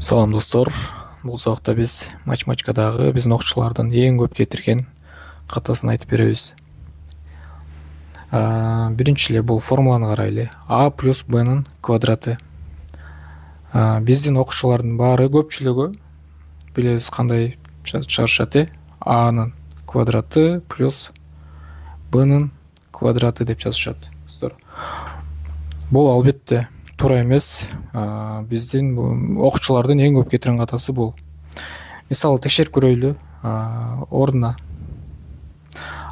Салам достор, бул сабакта биз математикадагы биздин окуучулардын эң көп кетирген катасын айтып беребиз. Биринчи эле бул формуланы карайлы. А плюс бнын квадраты. Биздин окуучулардын баары көпчүлүгү билебиз кандай чыгарышат. Анын квадраты плюс бнын квадраты деп жазышат. Бул албетте туура эмес. Биздин окуучулардын эң көп кетирген катасы бул. Мисалы текшерип көрөйлү. Ордуна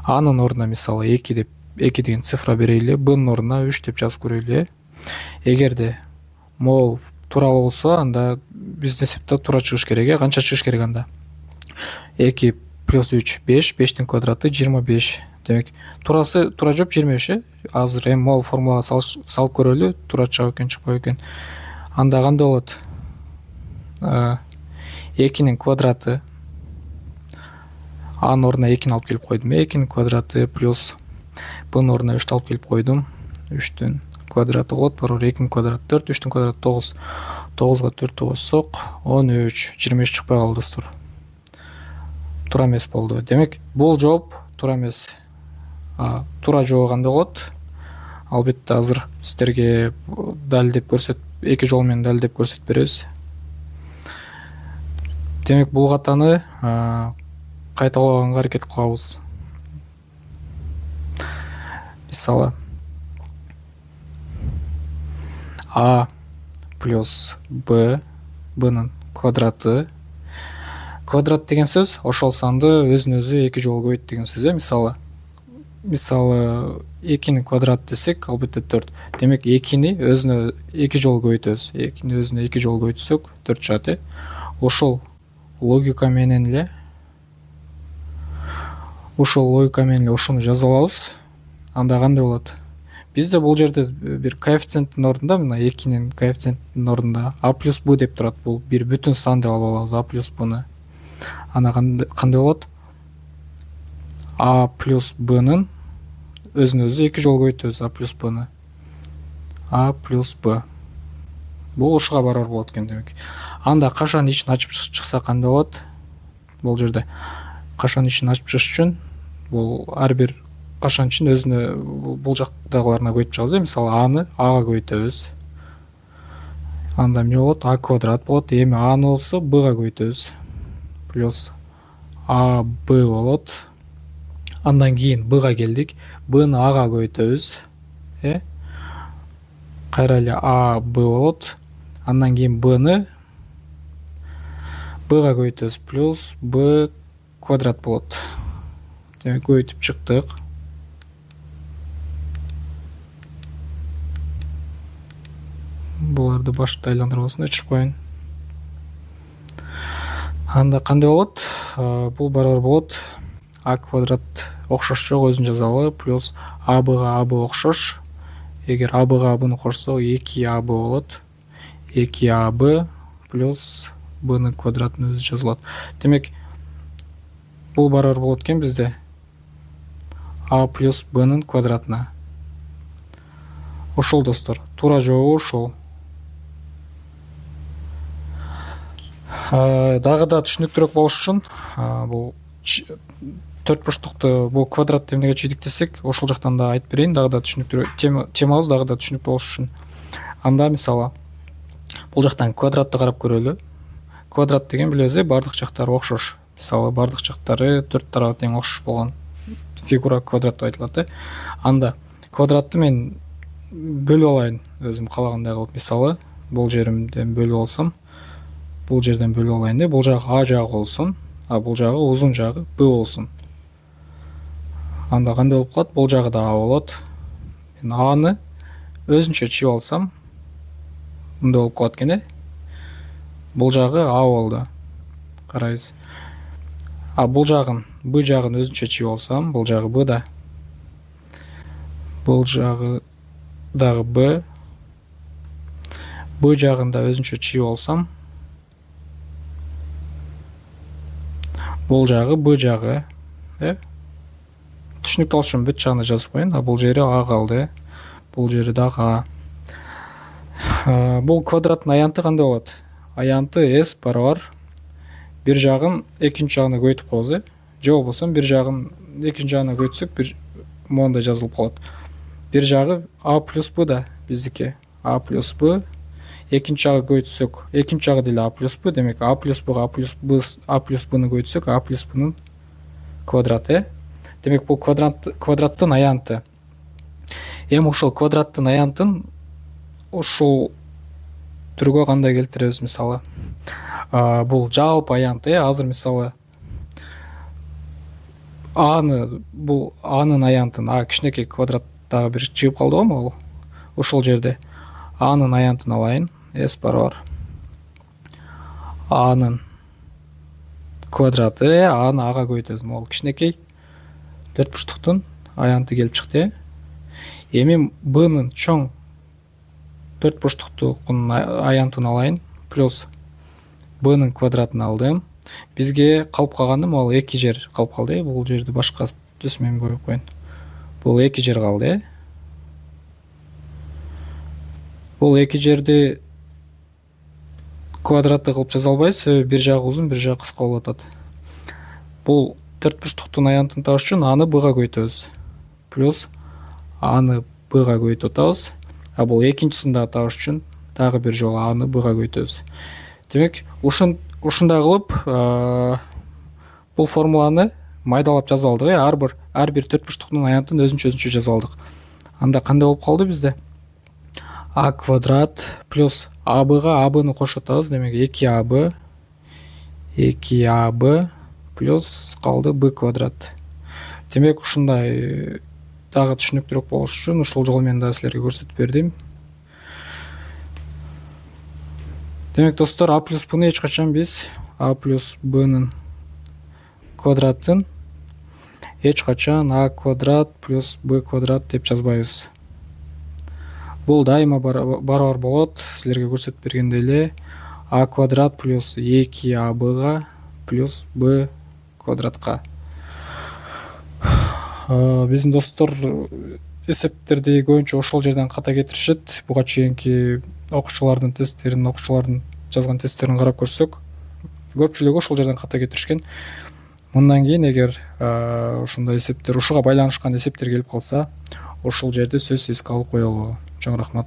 анын ордуна мисалы 2 деген цифра берейли, бнын ордуна 3 деп жазып көрөйлү. Эгерде мол туура болсо, анда биздин эсепте туура чыгыш керек. Канча чыгыш керек анда? 2 плюс 3 5, 5тин квадраты 25. Демек, туура жооп 25. Азыр эми мол формулага салып көрөлү, туура чыгып экен, чыкпайбы экен. Анда кандай болот? 2нин квадраты, анын ордуна 2-ни алып келип койдум. 2нин квадраты плюс бнын ордуна 3 алып келип койдум. 3түн квадраты болот, барыбыр 2нин квадраты 4, 3түн квадраты 9. 9га 4 койсок 13, 25 чыкпай калды достор. Туура эмес болду. Демек, бул жооп туура эмес. Туура жообу кандай болот? Албетте азыр сиздерге далилдеп эки жол менен далилдеп көрсөтүп беребиз. Демек, бул катаны кайталабаганга аракет кылабыз. Мисалы, А плюс бнын квадраты. Квадрат деген сөз ошол санды өзүн өзү эки жолу көбөйт деген сөз. Мисалы 2нин квадраты десек, албетте 4. Демек, 2-ни өзүнө эки жолу көбөйтөбүз. 2-ни өзүнө эки жолу көбөйтсөк 4 чыгат. Ошол логика менен эле ошону жазып алабыз. Анда кандай болот? Бизде бул жерде бир коэффициенттин ордунда, мына 2нин коэффициенттин ордунда а плюс б деп турат. Бул бир бүтүн сан деп алып алабыз, а плюс бны. Ана кандай болот? А плюс бнын өзүн өзү эки жолу көбөйтөбүз, а плюс бны. А плюс б. Бул ушуга барабар болот экен демек. Анда кашанын ичин ачып чыкса кандай болот? Бул жерде кашанын ичин ачып чыгыш үчүн бул ар бир кашан үчүн өзүнө бул жактагыларына көбөйтүп чыгабыз. Мисалы, аны ага көбөйтөбүз. Анда эмне болот? А квадрат болот. Эми аны болсо бга көбөйтөбүз. Плюс а б болот. Андан кийин бга келдик. Бны ага көбөйтөбүз. Кайра эле а б болот. Андан кийин бны бга көбөйтөбүз. Плюс б квадрат болот. Демек, көбөйтүп чыктык. Буларды башта айландырбасын, өчүрүп коеюн. Анда кандай болот? Бул барабар болот. А квадрат окшош жок, өзүн жазалы. Плюс а бга окшош. Эгер а бга бны кошсок 2а б болот. 2а б плюс бнын квадратын өзү жазылат. Демек, бул барабар болот экен бизде а плюс бнын квадратына. Ошол достор, туура жообу ошол. Дагы да түшүнүктүүрөөк болуш үчүн бул төрт бурчтукту бул квадрат эмнеге чийдик десек, ошол жактан да айтып берейин. Дагы да түшүнүктүү темабыз дагы да түшүнүктүү болуш үчүн. Анда мисалы бул жактан квадратты карап көрөлү. Квадрат деген билебиз, бардык жактары окшош. Мисалы, бардык жактары 4 тарабы тең окшош болгон фигура квадрат деп айтылат. Анда квадратты мен бөлүп алайын өзүм каалагандай кылып. Мисалы, бул жеримден бөлүп алсам, бул жерден бөлүп алайын. Бул жагы а жагы болсун, а бул жагы узун жагы б болсун. Анда кандай болуп калат? Бул жагы да а болот. Мен аны өзүнчө чыйып алсам, мындай болуп калат экен. Бул жагы а болду. Карайбыз. Бул жагын, б жагын өзүнчө чыйып алсам, бул жагы б да. Бул жагы дагы б. Б жагын да өзүнчө чыйып алсам, бул жагы б жагы. Түшүнүктүү болуш үчүн бет жагына жазып коеюн. Бул жери а калды. Бул жери дагы а. Бул квадраттын аянты кандай болот? аянты s барабар бир жагын экинчи жагына көбөйтүп коебуз, же болбосо бир жагын экинчи жагына көбөйтсөк моундай жазылып калат. Бир жагы a плюс b да биздики a плюс b, экинчи жагы көбөйтсөк, экинчи жагы деле a плюс b, демек a плюс b a плюс b-ны көбөйтсөк a плюс b-нын квадраты. Демек бул квадраттын аянты. Эми ошол квадраттын аянтын ушул түргө кандай келтиребиз? Мисалы, бул жалпы аянты. Азыр мисалы бул анын аянтын, кичинекей квадраттагы бир чыгып калды го, ошол жерде анын аянтын алайын. S барабар анын квадраты, аны ага көбөйтөбүз. Могул кичинекей төрт бурчтуктун аянты келип чыкты. Эми b-нын чоң төрт бурчтуктун аянтын алайын, плюс b-нын квадратын алдым. Бизге калып калганы могул эки жер калып калды. Бул жерди башка түс менен коюп коеюн. Бул эки жер калды. Бул эки жерди квадратты кылып жаза албайбыз, бир жагы узун, бир жагы кыска болуп атат. Бул төрт бурчтуктун аянтын табыш үчүн аны b-га көбөйтөбүз. Плюс аны b-га көбөйтүп атабыз. Бул экинчисин дагы табыш үчүн дагы бир жолу аны b-га көбөйтөбүз. Демек, ушундай кылып бул формуланы майдалап жазып алдык. Ар бир төрт бурчтуктун аянтын өзүнчө жазып алдык. Анда кандай болуп калды бизде? А квадрат плюс абга абны кошуп атабыз. Демек 2аб плюс калды b квадрат. Демек, ушундай дагы түшүнүктүүрөөк болуш үчүн ушул жолу мен да силерге көрсөтүп бердим. Демек, достор, a плюс b-ны эч качан биз a плюс b-нын квадратын эч качан a квадрат плюс b квадрат деп жазбайбыз. Бул дайыма барабар болот. Силерге көрсөтүп бергендей эле a квадрат плюс 2аб плюс b квадратка. Биздин достор эсептерди көбүнчө ошол жерден ката кетиришет. Буга чейинки окуучулардын жазган тесттерин карап көрсөк, көпчүлүгү ошол жерден ката кетиришкен. Мындан кийин эгер ушундай эсептер, ушуга байланышкан эсептер келип калса, ошол жерде сөзсүз эске алып коелу. Чоң рахмат.